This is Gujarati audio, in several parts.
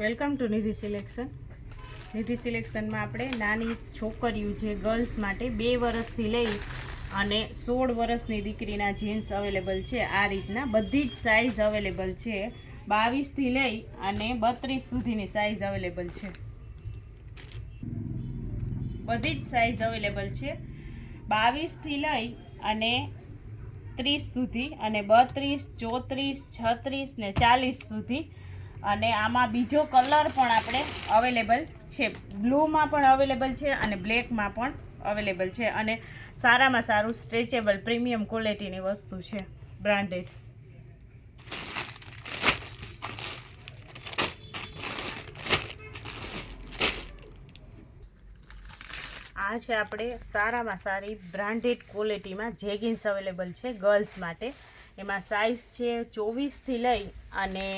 Welcome to Nidhi selection. નિધિ સિલેક્શનમાં આપણે નાની છોકરીઓ છે ગર્લ્સ માટે 2 વર્ષથી લઈ અને 16 વર્ષની દીકરીના જીન્સ અવેલેબલ છે. આ રીતના બધી જ સાઇઝ અવેલેબલ છે. 22થી લઈ અને 32 સુધીની સાઇઝ અવેલેબલ છે. બધી જ સાઇઝ અવેલેબલ છે. 22થી લઈ અને 30 સુધી અને 32, 34, 36 ને 40 સુધી. અને આમાં બીજો કલર પણ આપણે અવેલેબલ છે. બ્લુમાં પણ અવેલેબલ છે અને બ્લેકમાં પણ અવેલેબલ છે. અને સારામાં સારું સ્ટ્રેચેબલ પ્રીમિયમ ક્વોલિટીની વસ્તુ છે, બ્રાન્ડેડ. આ છે આપણે સારામાં સારી બ્રાન્ડેડ ક્વોલિટીમાં જેગિન્સ અવેલેબલ છે ગર્લ્સ માટે. એમાં સાઇઝ છે 24થી લઈ અને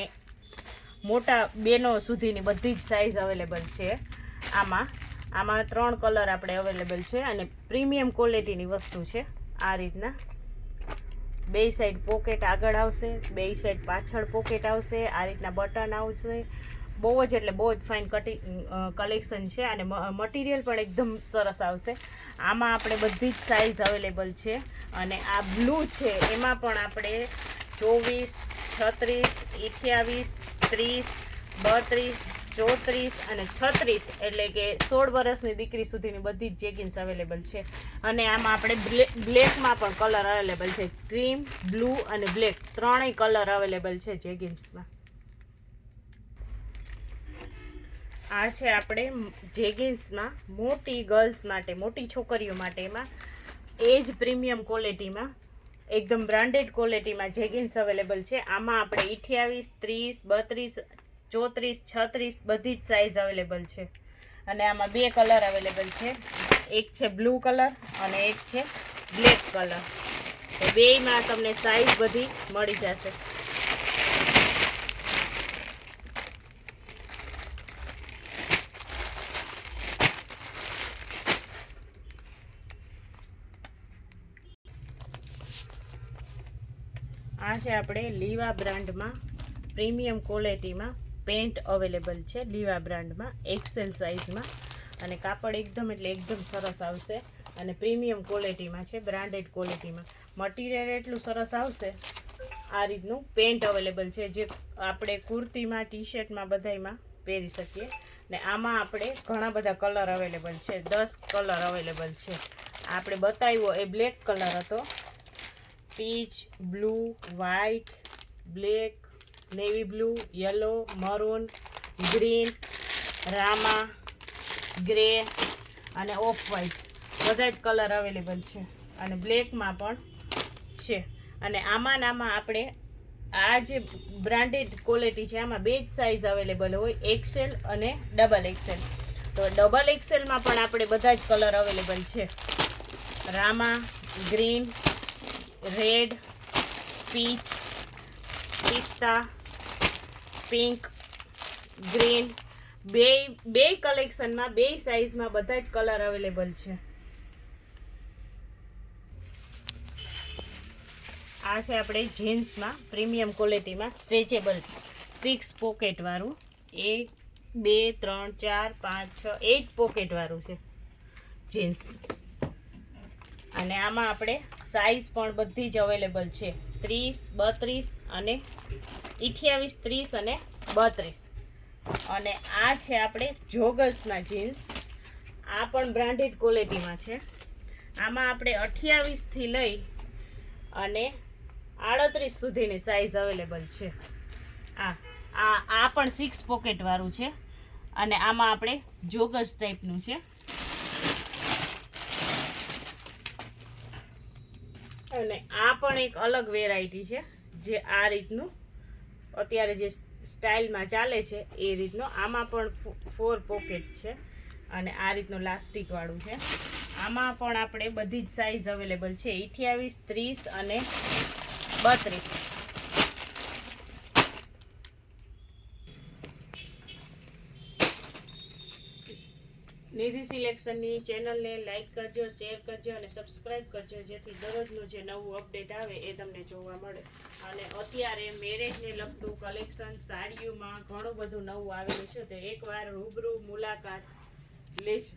મોટા બેનો સુધીની બધી જ સાઇઝ અવેલેબલ છે. આમાં 3 કલર આપણે અવેલેબલ છે અને પ્રીમિયમ ક્વોલિટીની વસ્તુ છે. આ રીતના 2 સાઈડ પોકેટ આગળ આવશે, 2 સાઈડ પાછળ પોકેટ આવશે. આ રીતના બટન આવશે. બહુ જ ફાઇન કલેક્શન છે અને મટીરિયલ પણ એકદમ સરસ આવશે. આમાં આપણે બધી જ સાઇઝ અવેલેબલ છે. અને આ બ્લુ છે એમાં પણ આપણે 24, 36, 28, 30, 32, 34 અને 36 એટલે કે 16 વર્ષની દીકરી સુધીની બધી જ જેગિન્સ અવેલેબલ છે. અને આમાં આપણે બ્લેકમાં પણ કલર અવેલેબલ છે. ક્રીમ, બ્લુ અને બ્લેક ત્રણેય કલર અવેલેબલ છે જેગિન્સમાં. આ છે આપણે જેગિન્સમાં મોટી ગર્લ્સ માટે, મોટી છોકરીઓ માટે. એમાં એજ પ્રીમિયમ ક્વોલિટીમાં એકદમ બ્રાન્ડેડ ક્વોલિટીમાં જેગિન્સ અવેલેબલ છે. આમાં આપણે 28, 30, 32, 34, 36 બધી જ સાઇઝ અવેલેબલ છે. અને આમાં 2 કલર અવેલેબલ છે. એક છે બ્લુ કલર અને એક છે બ્લેક કલર. તો બેયમાં તમને સાઇઝ બધી મળી જશે. આ છે આપણે લીવા બ્રાન્ડમાં પ્રીમિયમ ક્વોલિટીમાં પેન્ટ અવેલેબલ છે. લીવા બ્રાન્ડમાં એક્સેલ સાઇઝમાં. અને કાપડ એકદમ સરસ આવશે અને પ્રીમિયમ ક્વોલિટીમાં છે, બ્રાન્ડેડ ક્વોલિટીમાં. મટીરિયલ એટલું સરસ આવશે. આ રીતનું પેન્ટ અવેલેબલ છે જે આપણે કુર્તીમાં, ટી શર્ટમાં બધામાં પહેરી શકીએ. ને આમાં આપણે ઘણા બધા કલર અવેલેબલ છે. 10 કલર અવેલેબલ છે. આપણે બતાવ્યો એ બ્લેક કલર હતો. Peach, blue, white, black, navy blue, yellow, maroon, green, રામા, ગ્રે અને ઓફ વ્હાઈટ બધા જ કલર અવેલેબલ છે. અને બ્લેકમાં પણ છે. અને આમાં આપણે આ જે બ્રાન્ડેડ ક્વોલિટી છે આમાં 2 જ સાઇઝ અવેલેબલ હોય, એક્સેલ અને ડબલ એક્સેલ. તો ડબલ એક્સેલમાં પણ આપણે બધા જ કલર અવેલેબલ છે. રામા, ગ્રીન, રેડ, પીચ, પિસ્તા, પિંક, ગ્રીન, બે કલેક્શનમાં 2 સાઇઝમાં બધા જ કલર અવેલેબલ છે. આ છે આપણે જીન્સમાં પ્રીમિયમ ક્વોલિટીમાં સ્ટ્રેચેબલ 6 પોકેટ વાળું. 1, 2, 3, 4, 5, 6, 8 પોકેટ વાળું છે જીન્સ. અને આમાં આપણે સાઇઝ પણ બધી જ અવેલેબલ છે. 30, 32 અને 28, 30 અને 32. અને આ છે આપણે જોગર્સના જીન્સ. આ પણ બ્રાન્ડેડ ક્વોલિટીમાં છે. આમાં આપણે 28થી લઈ અને 38 સુધીની સાઇઝ અવેલેબલ છે. આ પણ 6 પોકેટ વાળું છે. અને આમાં આપણે જોગર્સ ટાઈપનું છે. અને આ પણ એક અલગ વેરાયટી છે જે આ રીતનું અત્યારે જે સ્ટાઇલમાં ચાલે છે એ રીતનો. આમાં પણ 4 પોકેટ છે અને આ રીતનું લાસ્ટિક વાળું છે. આમાં પણ આપણે બધી જ સાઇઝ અવેલેબલ છે. 28, 30 અને 32. નિધિ સિલેક્શનની ચેનલને લાઈક કરજો, શેર કરજો અને સબસ્ક્રાઈબ કરજો, જેથી દરરોજનું જે નવું અપડેટ આવે એ તમને જોવા મળે. અને અત્યારે મેરેજને લગતું કલેક્શન સાડીઓમાં ઘણું બધું નવું આવેલું છે, તો એકવાર રૂબરૂ મુલાકાત લેજો.